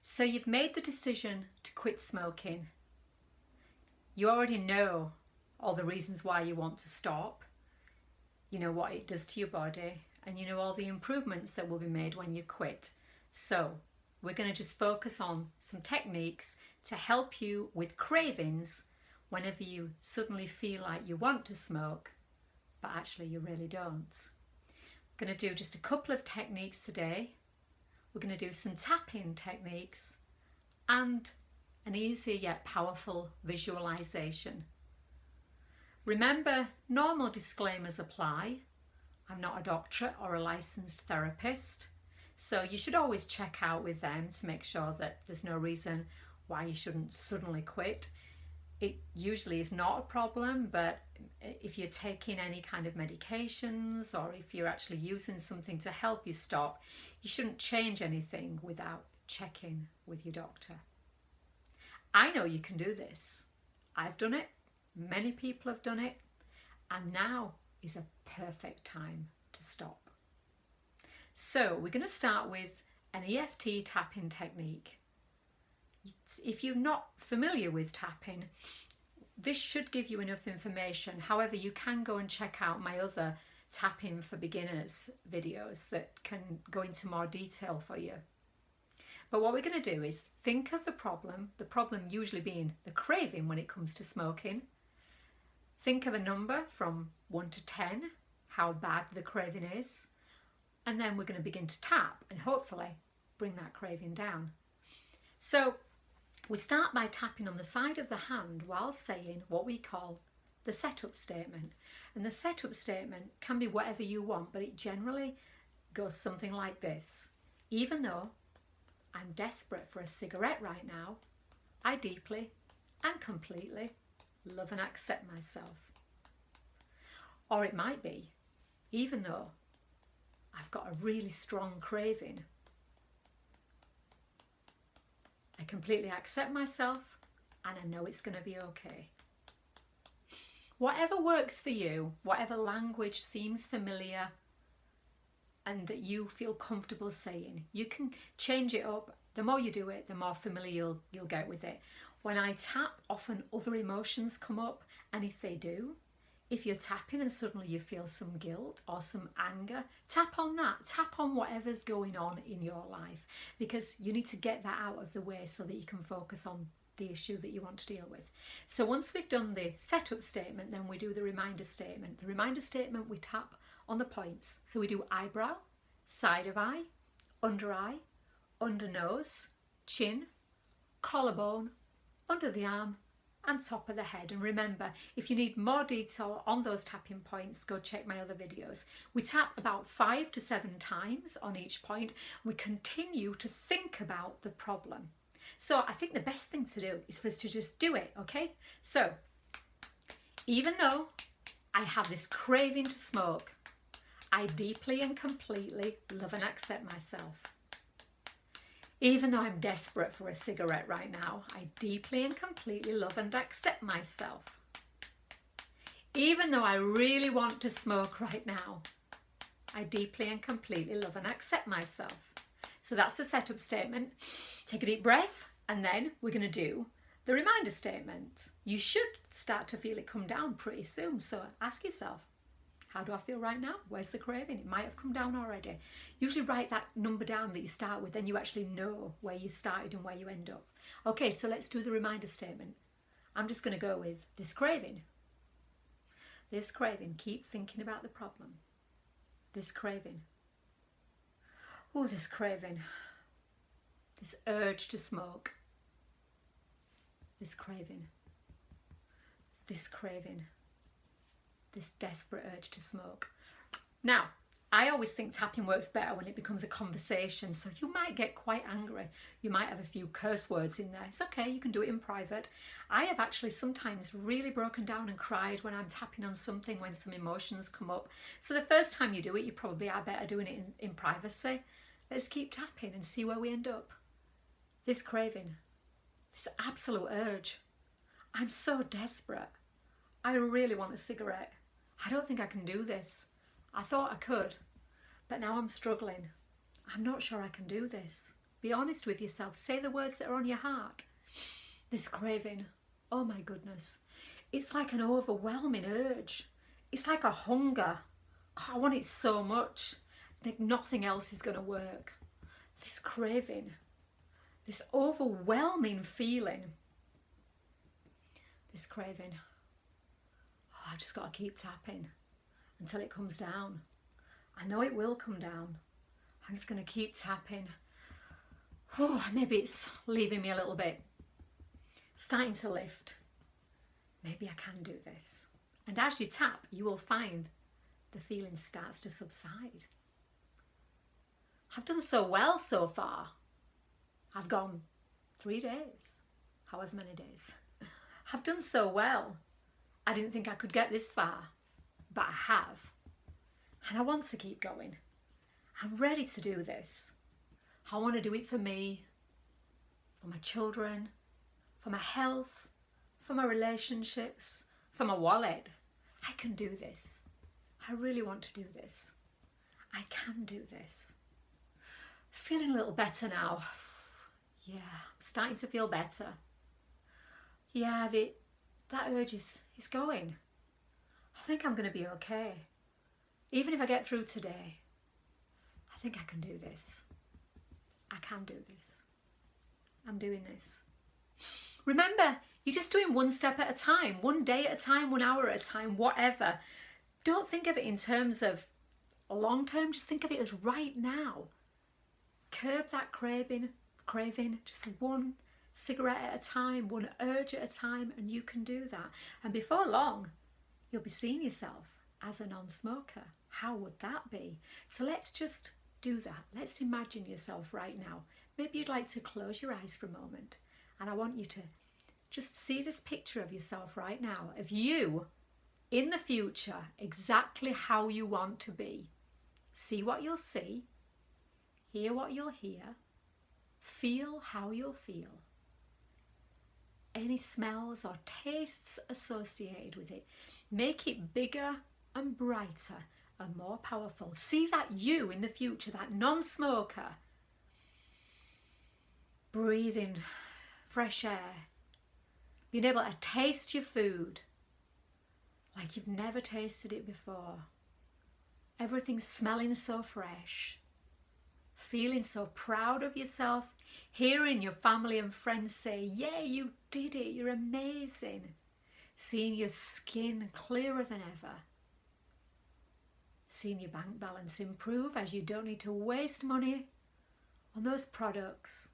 So you've made the decision to quit smoking. You already know all the reasons why you want to stop. You know what it does to your body, and you know all the improvements that will be made when you quit. So we're going to just focus on some techniques to help you with cravings whenever you suddenly feel like you want to smoke, but actually you really don't. I'm going to do just a couple of techniques today. We're going to do some tapping techniques and an easier yet powerful visualization. Remember, normal disclaimers apply. I'm not a doctor or a licensed therapist, so you should always check out with them to make sure that there's no reason why you shouldn't suddenly quit. It usually is not a problem, but if you're taking any kind of medications or if you're actually using something to help you stop, you shouldn't change anything without checking with your doctor. I know you can do this. I've done it. Many people have done it. And now is a perfect time to stop. So we're going to start with an EFT tapping technique. If you're not familiar with tapping, this should give you enough information. However, you can go and check out my other tapping for beginners videos that can go into more detail for you. But what we're going to do is think of the problem usually being the craving when it comes to smoking. Think of a number from 1 to 10, how bad the craving is, and then we're going to begin to tap and hopefully bring that craving down. So we start by tapping on the side of the hand while saying what we call the setup statement. And the setup statement can be whatever you want, but it generally goes something like this. Even though I'm desperate for a cigarette right now, I deeply and completely love and accept myself. Or it might be, even though I've got a really strong craving, I completely accept myself and I know it's going to be okay. Whatever works for you, whatever language seems familiar and that you feel comfortable saying, you can change it up. The more you do it, the more familiar you'll get with it. When I tap, often other emotions come up, and if they do, if you're tapping and suddenly you feel some guilt or some anger, tap on that. Tap on whatever's going on in your life, because you need to get that out of the way so that you can focus on the issue that you want to deal with. So once we've done the setup statement, then we do the reminder statement. The reminder statement, we tap on the points. So we do eyebrow, side of eye, under nose, chin, collarbone, under the arm, and top of the head. And remember, if you need more detail on those tapping points, go check my other videos. We tap about 5 to 7 times on each point. We continue to think about the problem. So I think the best thing to do is for us to just do it, okay? So, even though I have this craving to smoke, I deeply and completely love and accept myself. Even though I'm desperate for a cigarette right now, I deeply and completely love and accept myself. Even though I really want to smoke right now, I deeply and completely love and accept myself. So that's the setup statement. Take a deep breath, and then we're going to do the reminder statement. You should start to feel it come down pretty soon. So ask yourself, how do I feel right now? Where's the craving? It might have come down already. Usually write that number down that you start with, then you actually know where you started and where you end up. Okay, so let's do the reminder statement. I'm just going to go with this craving. This craving, keep thinking about the problem. This craving. Oh, this craving. This urge to smoke. This craving. This craving. This desperate urge to smoke. Now, I always think tapping works better when it becomes a conversation, so you might get quite angry. You might have a few curse words in there. It's okay, you can do it in private. I have actually sometimes really broken down and cried when I'm tapping on something, when some emotions come up. So the first time you do it, you probably are better doing it in privacy. Let's keep tapping and see where we end up. This craving, this absolute urge. I'm so desperate. I really want a cigarette. I don't think I can do this. I thought I could, but now I'm struggling. I'm not sure I can do this. Be honest with yourself. Say the words that are on your heart. This craving, oh my goodness. It's like an overwhelming urge. It's like a hunger. God, I want it so much. I think nothing else is going to work. This craving, this overwhelming feeling. This craving. Oh, I just got to keep tapping until it comes down. I know it will come down. I'm just going to keep tapping. Oh, maybe it's leaving me a little bit. Starting to lift. Maybe I can do this. And as you tap, you will find the feeling starts to subside. I've done so well so far. I've gone 3 days, however many days. I've done so well. I didn't think I could get this far, but I have. And I want to keep going. I'm ready to do this. I want to do it for me, for my children, for my health, for my relationships, for my wallet. I can do this. I really want to do this. I can do this. Feeling a little better now. Yeah, I'm starting to feel better. Yeah, that urge is going. I think I'm going to be okay. Even if I get through today, I think I can do this. I can do this. I'm doing this. Remember, you're just doing one step at a time, one day at a time, 1 hour at a time, whatever. Don't think of it in terms of a long term, just think of it as right now. Curb that craving, just one cigarette at a time, one urge at a time, and you can do that. And before long, you'll be seeing yourself as a non-smoker. How would that be? So let's just do that. Let's imagine yourself right now. Maybe you'd like to close your eyes for a moment, and I want you to just see this picture of yourself right now, of you in the future, exactly how you want to be. See what you'll see, hear what you'll hear, feel how you'll feel. Any smells or tastes associated with it. Make it bigger and brighter and more powerful. See that you in the future, that non-smoker, breathing fresh air, being able to taste your food like you've never tasted it before. Everything's smelling so fresh. Feeling so proud of yourself. Hearing your family and friends say, yeah, you did it, you're amazing. Seeing your skin clearer than ever. Seeing your bank balance improve as you don't need to waste money on those products.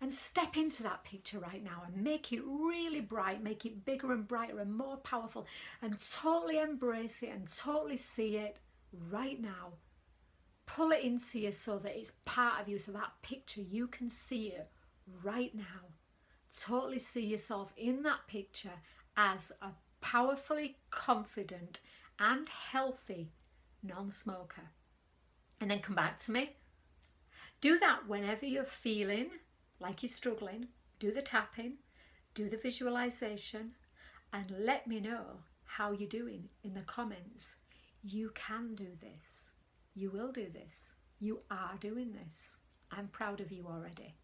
And step into that picture right now and make it really bright, make it bigger and brighter and more powerful, and totally embrace it and totally see it right now. Pull it into you so that it's part of you, so that picture, you can see it right now. Totally see yourself in that picture as a powerfully confident and healthy non-smoker. And then come back to me. Do that whenever you're feeling like you're struggling. Do the tapping, do the visualization, and let me know how you're doing in the comments. You can do this. You will do this. You are doing this. I'm proud of you already.